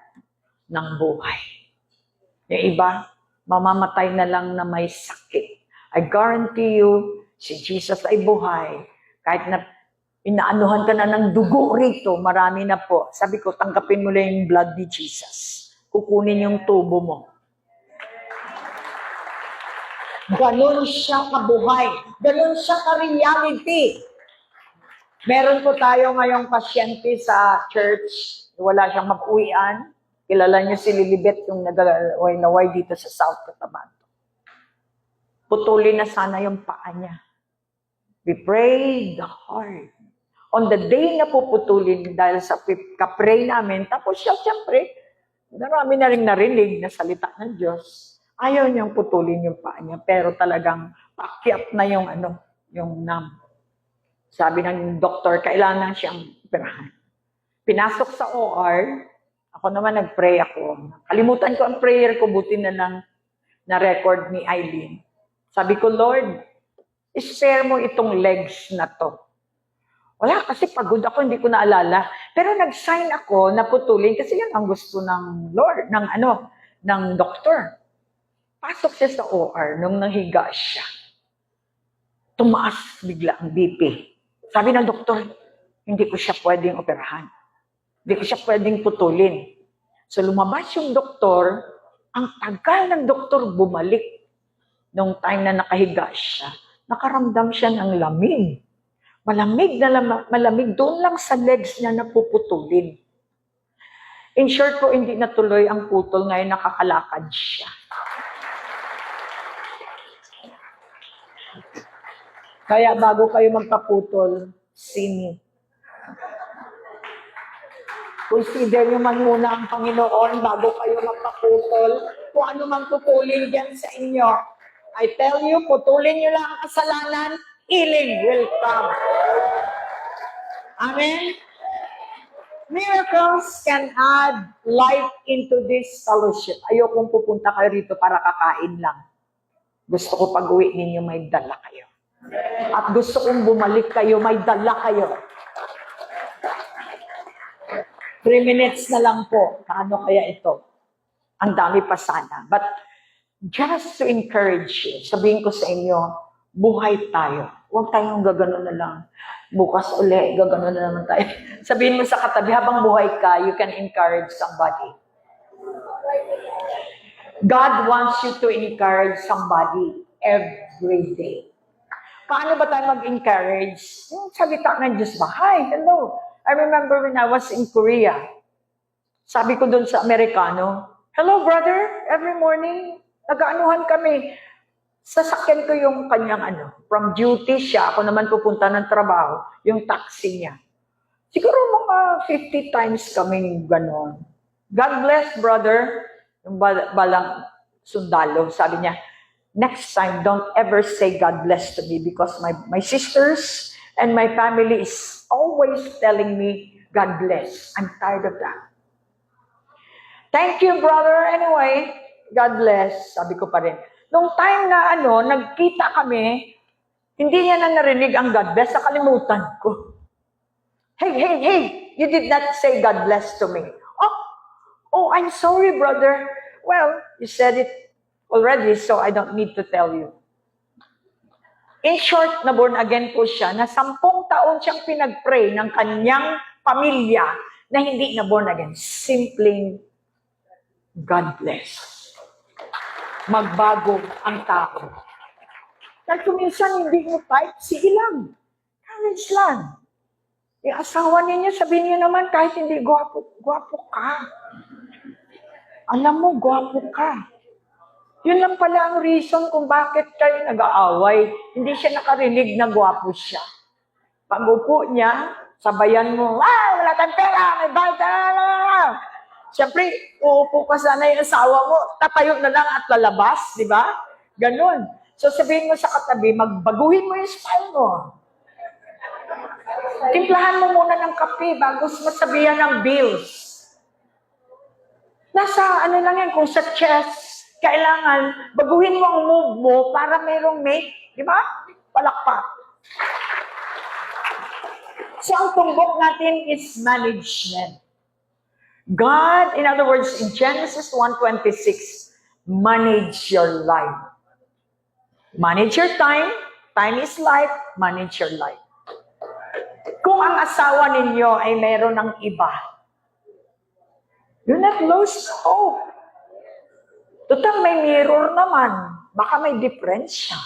ng buhay. Yung iba, mamamatay na lang na may sakit. I guarantee you, si Jesus ay buhay. Kahit na inaanuhan ka na ng dugo rito, marami na po. Sabi ko, tanggapin mo lang yung blood ni Jesus. Kukunin yung tubo mo. Ganon siya kabuhay. Ganon siya ka-reality. Meron po tayo ngayong pasyente sa church. Wala siyang mag-uwian. Kilala niyo si Lilibet, yung naway dito sa South Cotabato. Putulin na sana yung paa niya. We prayed hard. On the day na puputulin dahil sa kapray namin, tapos siya, siyempre, marami na rin narinig na salita ng Diyos. Ayaw niyang putulin yung paa niya, pero talagang pakyat na yung yung numb. Sabi ng doktor, kailangan siyang operahan. Pinasok sa OR, ako naman nag-pray ako. Kalimutan ko ang prayer ko, buti na lang na-record ni Eileen. Sabi ko, Lord, spare mo itong legs na to. Wala, kasi pagod ako, hindi ko naalala. Pero nag-sign ako na putulin kasi yan ang gusto ng Lord, ng doktor. Pasok siya sa OR nung nahiga siya. Tumaas bigla ang BP. Sabi ng doktor, hindi ko siya pwedeng operahan. Hindi ko siya pwedeng putulin. So lumabas yung doktor, ang tagal ng doktor bumalik. Nung time na nakahiga siya, nakaramdam siya ng lamig. Malamig doon lang sa legs niya na puputulin. In short po, hindi natuloy ang putol, ngayon nakakalakad siya. Kaya bago kayo magpaputol, sini. Consider nyo man muna ang Panginoon bago kayo magpaputol. Kung ano mang putulin dyan sa inyo. I tell you, putulin nyo lang ang kasalanan, healing will come. Amen? Miracles can add life into this fellowship. Ayokong pupunta kayo rito para kakain lang. Gusto ko pag-uwi ninyo, may dala kayo. At gusto kong bumalik kayo, may dala kayo. 3 minutes na lang po. Kaano kaya ito? Ang dami pa sana. But just to encourage you, sabihin ko sa inyo, buhay tayo. Huwag tayong gagano na lang. Bukas uli, gagano na naman tayo. Sabihin mo sa katabi, habang buhay ka, you can encourage somebody. God wants you to encourage somebody every day. Paano ba tayo mag-encourage? Yung salita ng Diyos ba? Hi, hello. I remember when I was in Korea. Sabi ko doon sa Amerikano, hello brother, every morning, nag-aanuhan kami. Sasakyan ko yung kanyang from duty siya, ako naman pupunta ng trabaho, yung taxi niya. Siguro mga 50 times kaming ganon. God bless, brother. Yung balang sundalo, sabi niya, next time, don't ever say God bless to me because my sisters and my family is always telling me, God bless. I'm tired of that. Thank you, brother. Anyway, God bless. Sabi ko pa rin. Nung time na nagkita kami, hindi niya na narinig ang God bless. Nakalimutan ko. Hey, you did not say God bless to me. Oh, I'm sorry, brother. Well, you said it already, so I don't need to tell you. In short, na born again po siya, na 10 taon siyang pinag-pray ng kanyang pamilya na hindi na born again. Simpleng God bless. Magbago ang tao. Dahil kung minsan hindi mo type, sige lang. Courage lang. Yung asawa ninyo, sabihin niyo naman, kahit hindi gwapo ka. Alam mo, gwapo ka. Yun lang pala ang reason kung bakit kayo nag-aaway. Hindi siya nakarinig na gwapo siya. Pag upo niya, sabayan mo, wala tayong pera, may bayad ka. Siyempre, uupo ka sana yung asawa mo, tatayo na lang at lalabas, di ba? Ganon. So sabihin mo sa katabi, magbaguhin mo yung style mo. Timplahan mo muna ng kape bago masabihan ng bills. Nasa lang yan, kung sa chess, kailangan baguhin mo ang move mo para mayroong make, di ba? Palakpak. So ang tumbok natin is management. God, in other words, in Genesis 1:26, manage your life. Manage your time. Time is life. Manage your life. Kung ang asawa ninyo ay meron ng iba, do not lose hope. Total may mirror naman. Baka may diferensya.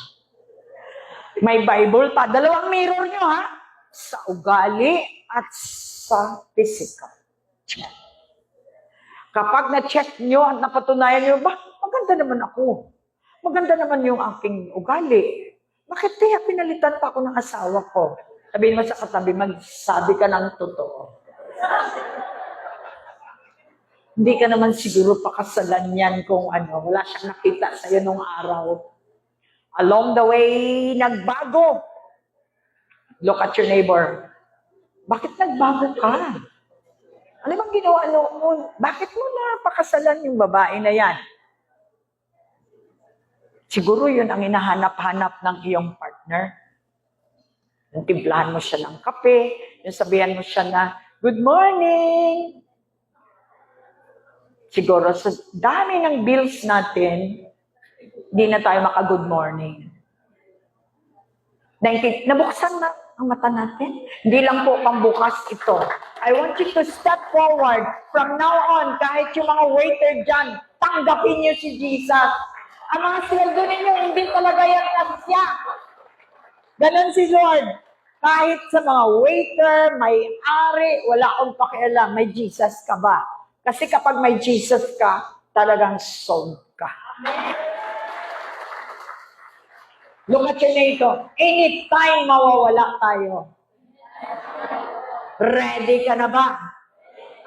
May Bible pa. Dalawang mirror nyo, ha? Sa ugali at sa physical. Check. Kapag na-check nyo at napatunayan nyo, maganda naman ako. Maganda naman yung aking ugali. Bakit kaya pinalitan pa ako ng asawa ko? Sabihin mo sa katabi, magsabi ka ng totoo. Hindi ka naman siguro pakasalan yan kung wala siyang nakita sa'yo nung araw. Along the way, nagbago. Look at your neighbor. Bakit nagbago ka? Ano bang ginawa mo? Bakit mo napakasalan yung babae na yan? Siguro yun ang hinahanap-hanap ng iyong partner. Yung timplahan mo siya ng kape, yung sabihan mo siya na, good morning! Siguro sa dami ng bills natin, hindi na tayo maka-good morning. Nabuksan na ang mata natin. Hindi lang po pambukas ito. I want you to step forward. From now on, kahit yung mga waiter dyan, tanggapin niyo si Jesus. Ang mga sweldo ninyo, hindi talaga yan kasya. Ganon si Lord. Kahit sa mga waiter, may ari, wala akong pakialam, may Jesus ka ba? Kasi kapag may Jesus ka, talagang sold ka. Look at your neighbor. Anytime mawawala tayo. Ready ka na ba?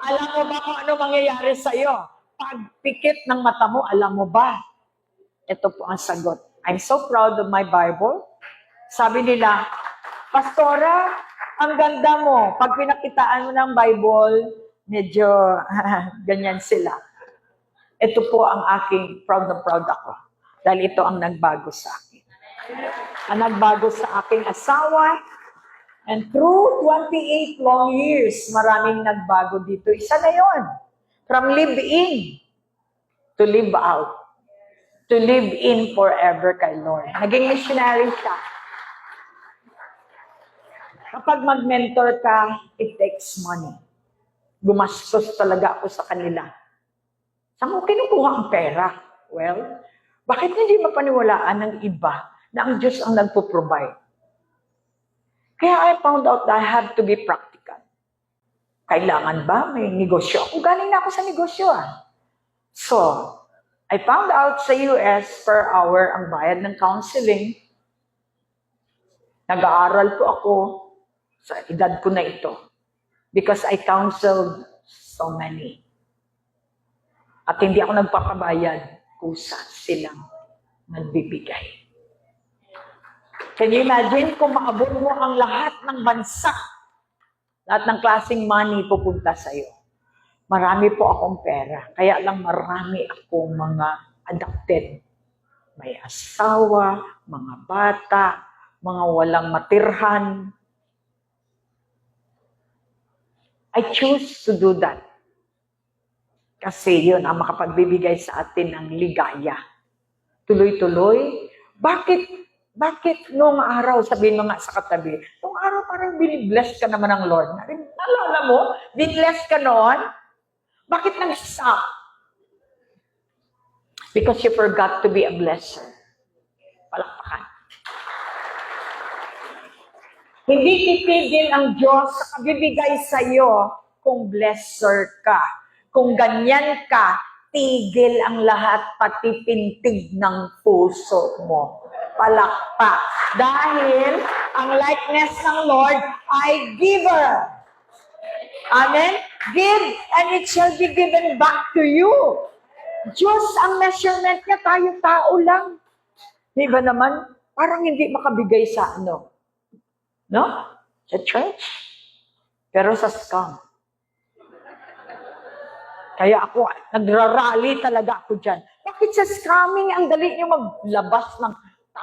Alam mo ba kung ano mangyayari sa'yo? Pagpikit ng mata mo, alam mo ba? Ito po ang sagot. I'm so proud of my Bible. Sabi nila, Pastora, ang ganda mo. Pag pinakitaan mo ng Bible, medyo ganyan sila. Ito po ang aking proud na proud ako. Dahil ito ang nagbago sa akin. Ang nagbago sa aking asawa. And through 28 long years, maraming nagbago dito. Isa na yon. From live-in to live out. To live in forever kay Lord. Naging missionary siya. Kapag mag-mentor ka, it takes money. Gumastos talaga ako sa kanila. Saan ko kinukuha ang pera? Well, bakit hindi mapaniwalaan ng iba na ang Diyos ang nagpo-provide? Kaya I found out that I have to be practical. Kailangan ba may negosyo? Ako galing na ako sa negosyo. So, I found out sa US per hour ang bayad ng counseling. Nag-aaral po ako sa edad ko na ito. Because I counseled so many. At hindi ako nagpapabayad kusa silang nagbibigay. Can you imagine kung maabot mo ang lahat ng bansa, lahat ng klaseng money pupunta sa'yo? Marami po akong pera, kaya lang marami akong mga adopted. May asawa, mga bata, mga walang matirhan. I choose to do that. Kasi yun ang makapagbibigay sa atin ng ligaya. Tuloy-tuloy. Bakit noong araw, sabihin mo nga sa katabi, noong araw parang binibless ka naman ng Lord. Nalala mo, binibless ka noon? Bakit nag-stop? Because you forgot to be a blesser. Palakpakan. Hindi titigil ang Diyos sa kabibigay sa iyo kung blesser ka. Kung ganyan ka, tigil ang lahat, pati pintig ng puso mo. Palakpak. Dahil ang likeness ng Lord ay giver. Amen? Give and it shall be given back to you. Diyos ang measurement niya, tayo-tao lang. Di ba naman? Parang hindi makabigay sa ano. No? Sa church. Pero sa scam. Kaya ako, nagrarally talaga ako dyan. Bakit sa scamming, ang dali niyo maglabas ng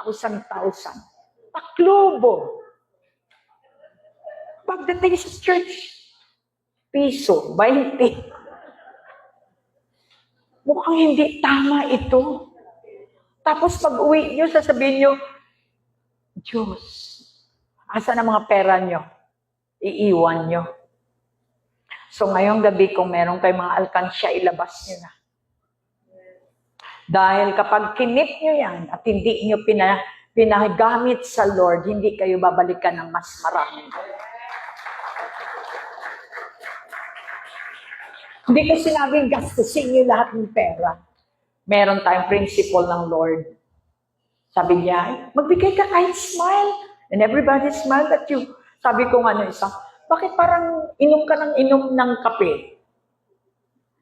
1,000. Paklubo. Pagdating sa church, piso, 20. Mukhang hindi tama ito. Tapos pag uwi nyo, sasabihin nyo, Diyos, asa na mga pera nyo? Iiwan nyo. So ngayong gabi, kung meron kayong mga alkansya, ilabas nyo na. Dahil kapag kinip nyo yan at hindi nyo pinagamit sa Lord, hindi kayo babalikan ng mas marami. Hindi ko sinabing gastusin nyo lahat ng pera. Meron tayong principle ng Lord. Sabi niya, magbigay ka kahit smile. And everybody smiled at you. Sabi ko nga isa, bakit parang inom ka ng kape?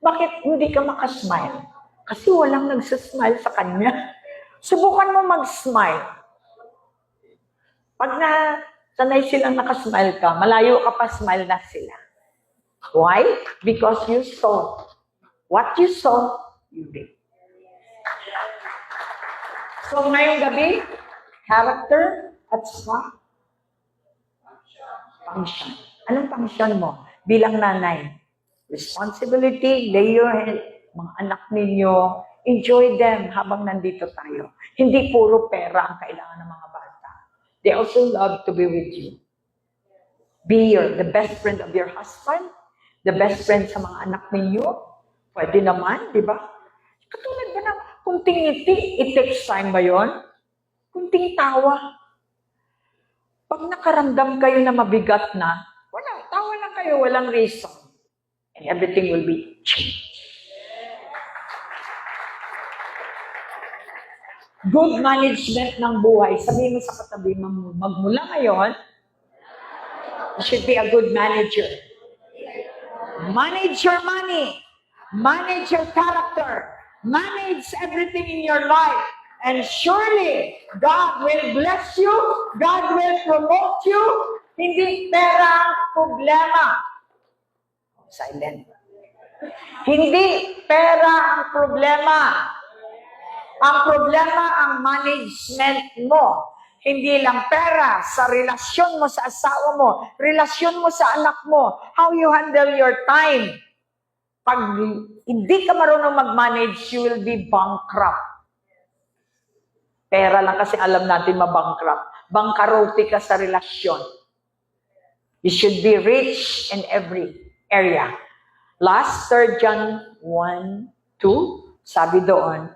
Bakit hindi ka makasmile? Kasi walang nagsasmile sa kanya. Subukan mo mag-smile. Pag sanay silang nakasmile ka, malayo ka pa, smile na sila. Why? Because you saw. What you saw, you did. So ngayong gabi, character at saka function. Anong function mo? Bilang nanay. Responsibility, lay your head, mga anak ninyo, enjoy them habang nandito tayo. Hindi puro pera ang kailangan ng mga bata. They also love to be with you. Be the best friend of your husband, the best friend sa mga anak ninyo. Pwede naman, di ba? Katulad ba ng kunting ngiti, it takes time ba yun? Kunting tawa. Pag nakaramdam kayo na mabigat na, tawa lang kayo, walang reason. And everything will be changed. Good management ng buhay. Sabihin mo sa katabi mo, magmula ngayon, you should be a good manager. Manage your money. Manage your character. Manage everything in your life. And surely, God will bless you. God will promote you. Hindi pera ang problema. Silent. Hindi pera ang problema. Ang problema ang management mo. Hindi lang pera, sa relasyon mo sa asawa mo, relasyon mo sa anak mo, how you handle your time. Pag hindi ka marunong mag-manage, you will be bankrupt. Pera lang kasi alam natin mabankrupt. Bankarote ka sa relasyon. You should be rich in every area. Last, 3 John 1:2, sabi doon,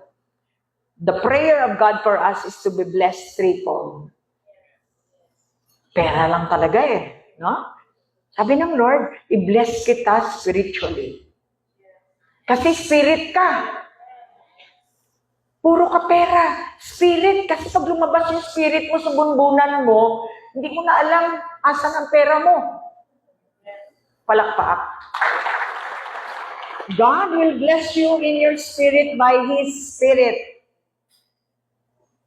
the prayer of God for us is to be blessed threefold. Pera lang talaga no? Sabi ng Lord, i-bless kita spiritually. Kasi spirit ka. Puro ka pera. Spirit. Kasi pag lumabas yung spirit mo sa bunbunan mo, hindi mo na alam asan ang pera mo. Palakpak. God will bless you in your spirit by His Spirit.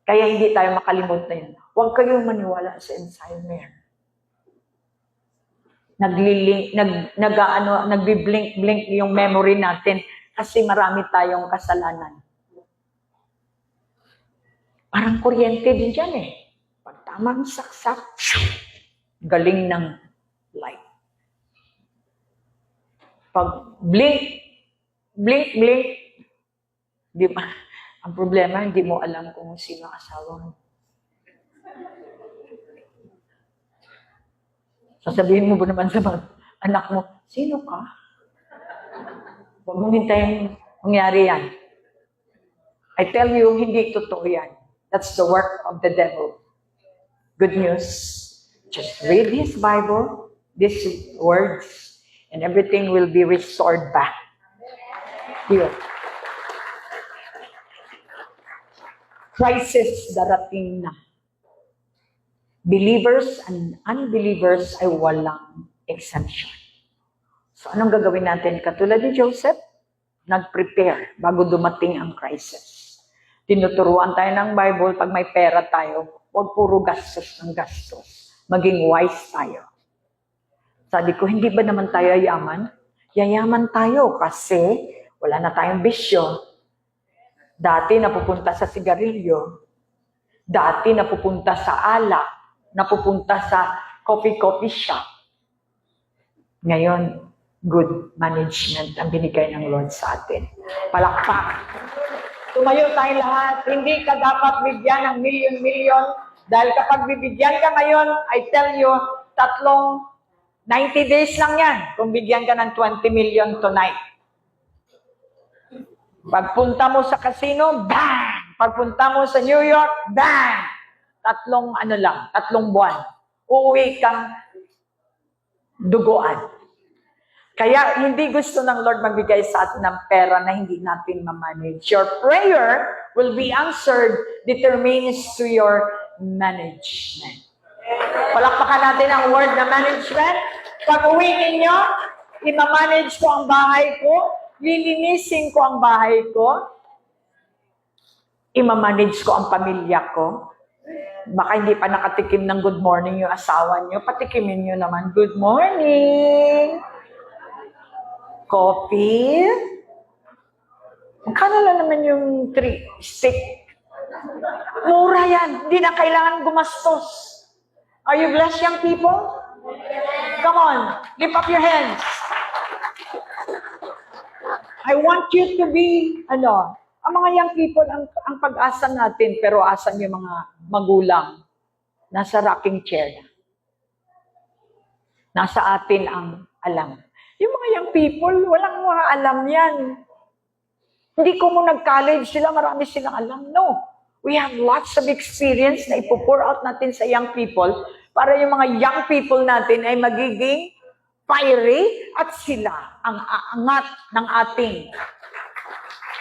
Kaya hindi tayo makalimot na yun. Huwag kayong maniwala sa Alzheimer. Nagbi-blink yung memory natin kasi marami tayong kasalanan. Parang kuryente din dyan Pag tamang saksak, galing ng light. Pag blink, di ba? Ang problema, hindi mo alam kung sino asawa mo. Sasabihin mo ba naman sa anak mo, sino ka? Huwag mong hintayin mangyari yan. I tell you, hindi totoo yan. That's the work of the devil. Good news. Just read his Bible, these words, and everything will be restored back. Here. Crisis darating na. Believers and unbelievers ay walang exemption. So anong gagawin natin? Katulad ni Joseph, nag-prepare bago dumating ang crisis. Tinuturuan tayo ng Bible, pag may pera tayo, huwag puro gastos ng gastos. Maging wise tayo. Sabi ko, hindi ba naman tayo yaman? Yayaman tayo kasi wala na tayong bisyo. Dati napupunta sa sigarilyo. Dati napupunta sa alak. Napupunta sa coffee shop. Ngayon, good management ang binigay ng Lord sa atin. Palakpak. Tumayo tayo lahat. Hindi ka dapat bigyan ng milyon-milyon. Dahil kapag bibigyan ka ngayon, I tell you, 90 days lang yan kung bigyan ka ng 20 million tonight. Pagpunta mo sa casino, bang! Pagpunta mo sa New York, bang! Tatlong buwan. Uuwi kang duguan. Kaya hindi gusto ng Lord magbigay sa atin ng pera na hindi natin ma-manage. Your prayer will be answered determines to your management. Palakpakan natin ang word na management. Pag uwi ninyo, ima-manage ko ang bahay ko, lilinisin ko ang bahay ko, ima-manage ko ang pamilya ko. Baka hindi pa nakatikim ng good morning yung asawa nyo, patikimin nyo naman, good morning! Coffee. Magkano lang naman yung 3 stick? Mura yan. Hindi na kailangan gumastos. Are you blessed, young people? Come on. Lift up your hands. I want you to be, ang mga young people, ang pag-asa natin, pero asan yung mga magulang? Nasa rocking chair na. Nasa atin ang alam. Yung mga young people, walang mga alam yan. Hindi ko mo nag-college sila, marami silang alam. No. We have lots of experience na ipo-pour out natin sa young people para yung mga young people natin ay magiging fiery at sila ang aangat ng ating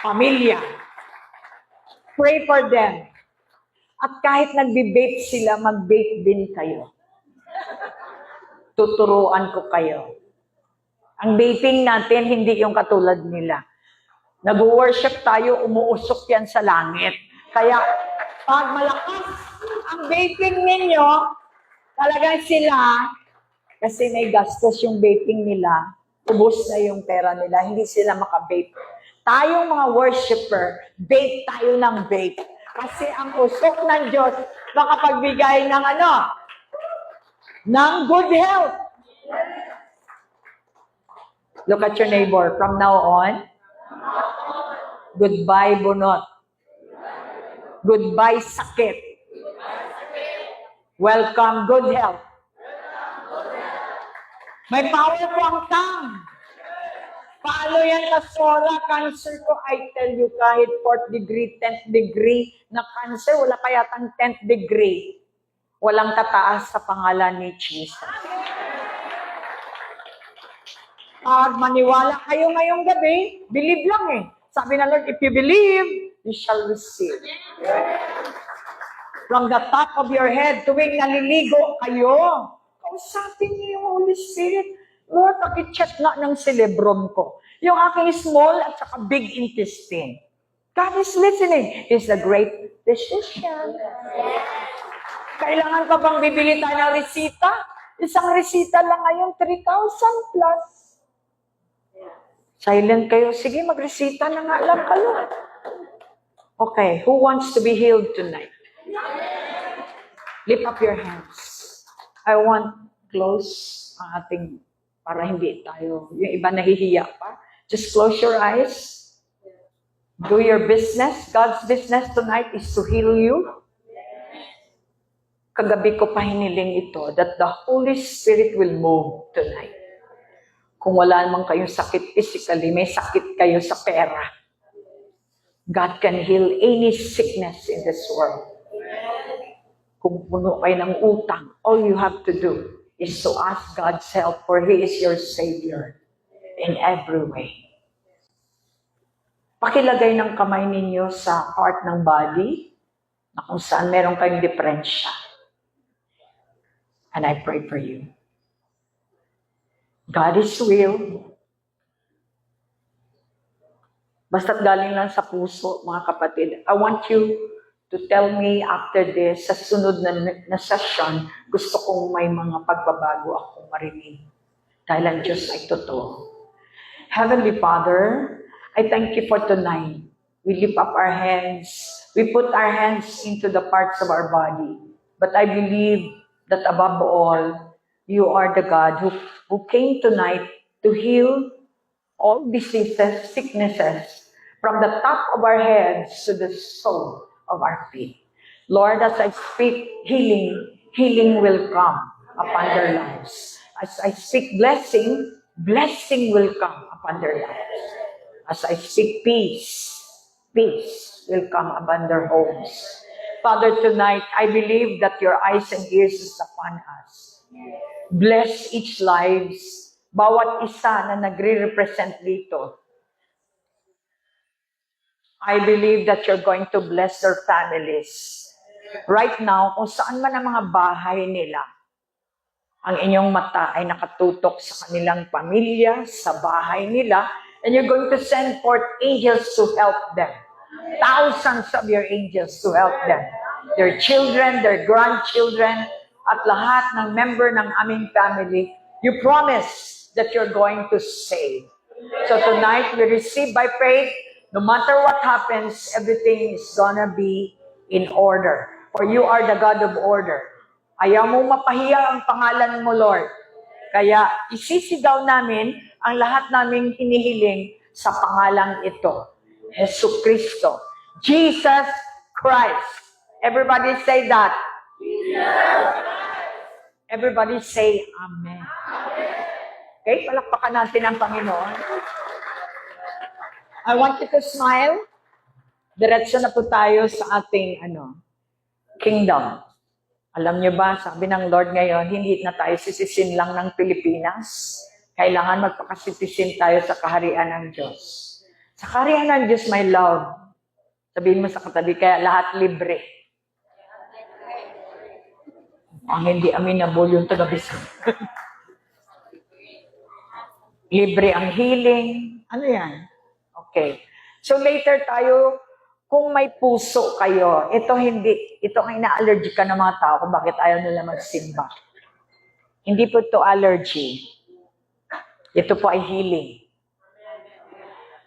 pamilya. Pray for them. At kahit nagbe-bake sila, mag-bake din kayo. Tuturuan ko kayo. Ang baking natin, hindi yung katulad nila. Nag-worship tayo, umuusok yan sa langit. Kaya, pag malakas ang baking ninyo, talagang sila, kasi may gastos yung baking nila, ubos na yung pera nila, hindi sila makabake. Tayong mga worshiper, bake tayo ng bake. Kasi ang usok ng Diyos, makapagbigay ng ng good health. Look at your neighbor. From now on, goodbye bunot. Goodbye sakit. Welcome good health. May power po ang tongue. Paano yan kasora? Cancer ko, I tell you, kahit 4th degree, 10th degree na cancer, wala pa yatang 10th degree. Walang tataas sa pangalan ni Jesus. Pag maniwala kayo ngayong gabi, believe lang eh. Sabi ng Lord, if you believe, you shall receive. From the top of your head, tuwing naliligo kayo, kausapin niyo yung Holy Spirit. Lord, pakicheck nga ng cerebrum ko. Yung aking small at saka big intestine. God is listening. He's a great physician. Kailangan ka bang bibili tayo ng resita? Isang resita lang ngayon, 3,000 plus. Silent kayo. Sige, magresita na nga lang kayo. Okay, who wants to be healed tonight? Lift up your hands. I want close ang ating, para hindi tayo, yung iba nahihiya pa. Just close your eyes. Do your business. God's business tonight is to heal you. Kagabi ko pa hiniling ito, that the Holy Spirit will move tonight. Kung wala naman kayong sakit physically, may sakit kayo sa pera. God can heal any sickness in this world. Kung puno kayo ng utang, all you have to do is to ask God's help, for He is your Savior in every way. Pakilagay ng kamay ninyo sa part ng body na kung saan meron kayong diferensya. And I pray for you. God is real. Basta't galing lang sa puso, mga kapatid. I want you to tell me after this, sa sunod na session, gusto kong may mga pagbabago akong marinig. Dahil ang Diyos ay totoo. Heavenly Father, I thank you for tonight. We lift up our hands. We put our hands into the parts of our body. But I believe that above all, you are the God who came tonight to heal all diseases, sicknesses, from the top of our heads to the sole of our feet. Lord, as I speak healing, healing will come upon their lives. As I speak blessing, blessing will come upon their lives. As I speak peace, peace will come upon their homes. Father, tonight, I believe that your eyes and ears is upon us. Bless each lives, bawat isa na nagre-represent dito. I believe that you're going to bless their families. Right now, kung saan man ang mga bahay nila, ang inyong mata ay nakatutok sa kanilang pamilya, sa bahay nila, and you're going to send forth angels to help them. Thousands of your angels to help them. Their children, their grandchildren, at lahat ng member ng aming family, you promise that you're going to save. So tonight, we receive by faith, no matter what happens, everything is gonna be in order. For you are the God of order. Ayaw mo mapahiya ang pangalan mo, Lord. Kaya isisigaw namin ang lahat naming hinihiling sa pangalang ito. Jesu Cristo. Jesus Christ. Everybody say that. Everybody say Amen. Okay, palakpakan natin ang Panginoon. I want you to smile. Diretso na po tayo sa ating kingdom. Alam niyo ba, sabi ng Lord ngayon, hindi na tayo sisisin lang ng Pilipinas. Kailangan magpakasitisin tayo sa kaharian ng Diyos. Sa kaharian ng Diyos, my love. Sabihin mo sa katabi, kaya lahat libre. Ang hindi amenable yung taga-Bisaya. Libre ang healing. Ano yan? Okay. So later tayo, kung may puso kayo, ito ang ina-allergy ka ng mga tao kung bakit ayaw nila magsimba. Hindi po ito allergy. Ito po ay healing.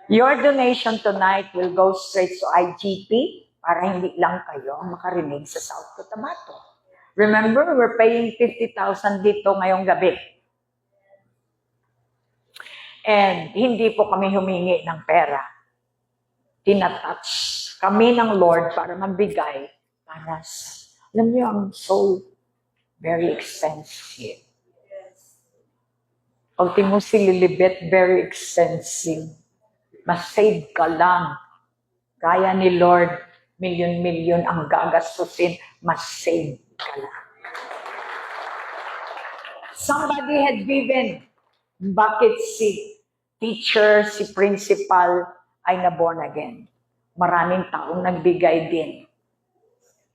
Your donation tonight will go straight to IGP para hindi lang kayo makarinig sa South Cotabato. Remember, we're paying 50,000 dito ngayong gabi. And hindi po kami humingi ng pera. Tinatouch kami ng Lord para magbigay para sa, alam niyo, ang soul, very expensive. Pag mo si Lilibet, very expensive. Mas-save ka lang. Kaya ni Lord, milyon-milyon ang gagastusin, mas-save ka lang. Somebody had given. Bakit si teacher, si principal ay na-born again? Maraming taong nagbigay din.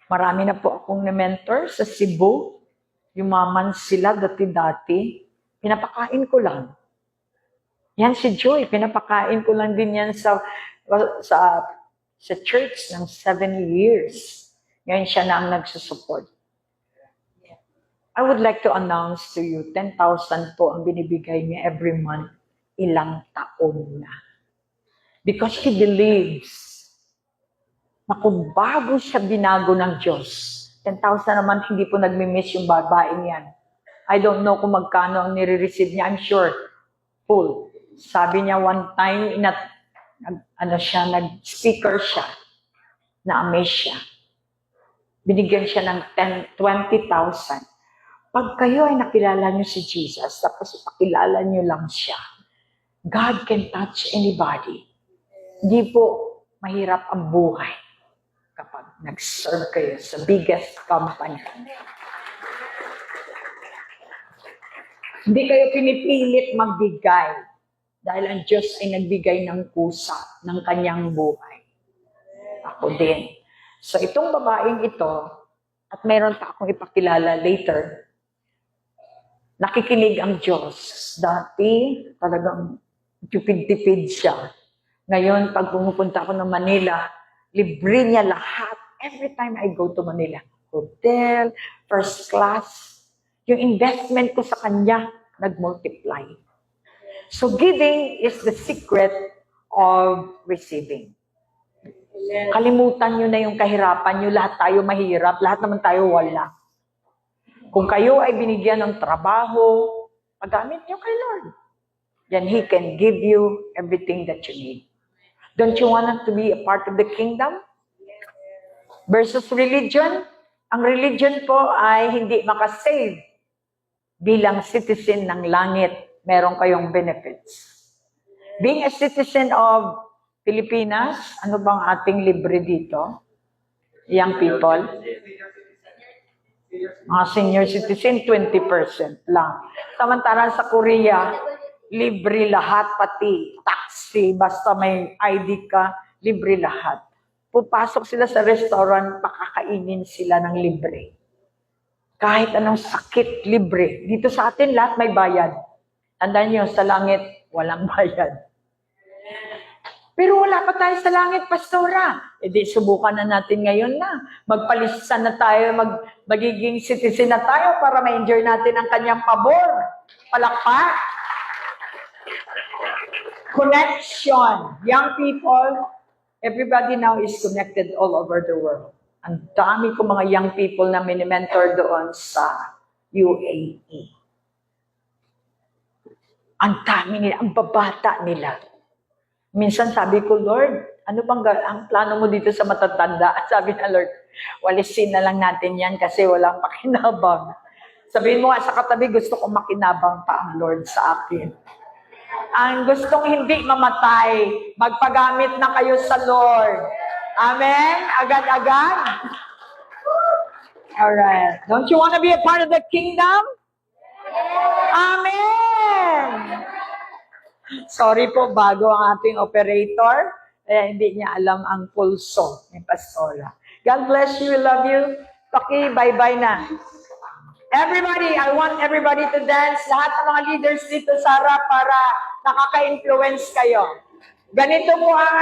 Marami na po akong na-mentor sa Cebu. Yumaman sila dati-dati. Pinapakain ko lang. Yan si Joy, pinapakain ko lang din yan sa church ng 7 years. Ngayon siya na ang nagsusupport. I would like to announce to you, 10,000 po ang binibigay niya every month. Ilang taon na. Because he believes na kung bago siya binago ng Diyos, 10,000 naman hindi po nagmi-miss yung babaeng yan. I don't know kung magkano ang nire-receive niya. I'm sure, full. Sabi niya one time, nag-speaker siya, na-amaze siya. Binigyan siya ng 20,000. Pag kayo ay nakilala niyo si Jesus, tapos ipakilala niyo lang siya, God can touch anybody. Hindi po mahirap ang buhay kapag nag-serve kayo sa biggest company. Hindi kayo pinipilit magbigay dahil ang Diyos ay nagbigay ng kusa ng kanyang buhay. Ako din. So itong babaeng ito, at mayroon pa akong ipakilala later, nakikinig ang Diyos. Dati, talagang tipid-tipid siya. Ngayon, pag pumupunta ako ng Manila, libre niya lahat. Every time I go to Manila, hotel, first class, yung investment ko sa kanya, nag-multiply. So giving is the secret of receiving. Kalimutan nyo na yung kahirapan nyo. Lahat tayo mahirap, lahat naman tayo wala. Kung kayo ay binigyan ng trabaho, magamit nyo kay Lord. Then He can give you everything that you need. Don't you want to be a part of the kingdom? Versus religion. Ang religion po ay hindi makasave. Bilang citizen ng langit, meron kayong benefits. Being a citizen of Pilipinas, ano bang ating libre dito? Young people? Mga senior citizen, 20% lang. Samantalang sa Korea, libre lahat, pati taxi, basta may ID ka, libre lahat. Pupasok sila sa restaurant, pakakainin sila ng libre. Kahit anong sakit, libre. Dito sa atin, lahat may bayad. Tandaan nyo, sa langit, walang bayad. Pero wala pa tayo sa langit, Pastora. E di, subukan na natin ngayon na. Magpalisan na tayo, magiging citizen na tayo para ma-enjoy natin ang kanyang pabor. Palakpak. Connection. Young people, everybody now is connected all over the world. Ang dami ko mga young people na mini-mentor doon sa UAE. Ang dami nila, ang babata nila. Minsan sabi ko, Lord, ano bang ang plano mo dito sa matatanda? At sabi na, Lord, walisin na lang natin yan kasi walang makinabang. Sabihin mo nga sa katabi, gusto kong makinabang pa ang Lord sa akin. Ang gustong hindi mamatay, magpagamit na kayo sa Lord. Amen? Agad-agad? Alright. Don't you want to be a part of the kingdom? Amen! Sorry po, bago ang ating operator. Kaya hindi niya alam ang pulso ni Pastora. God bless you. Love you. Paki, bye-bye na. Everybody, I want everybody to dance. Lahat ng mga leaders dito, Sarah, para nakaka-influence kayo. Ganito po ang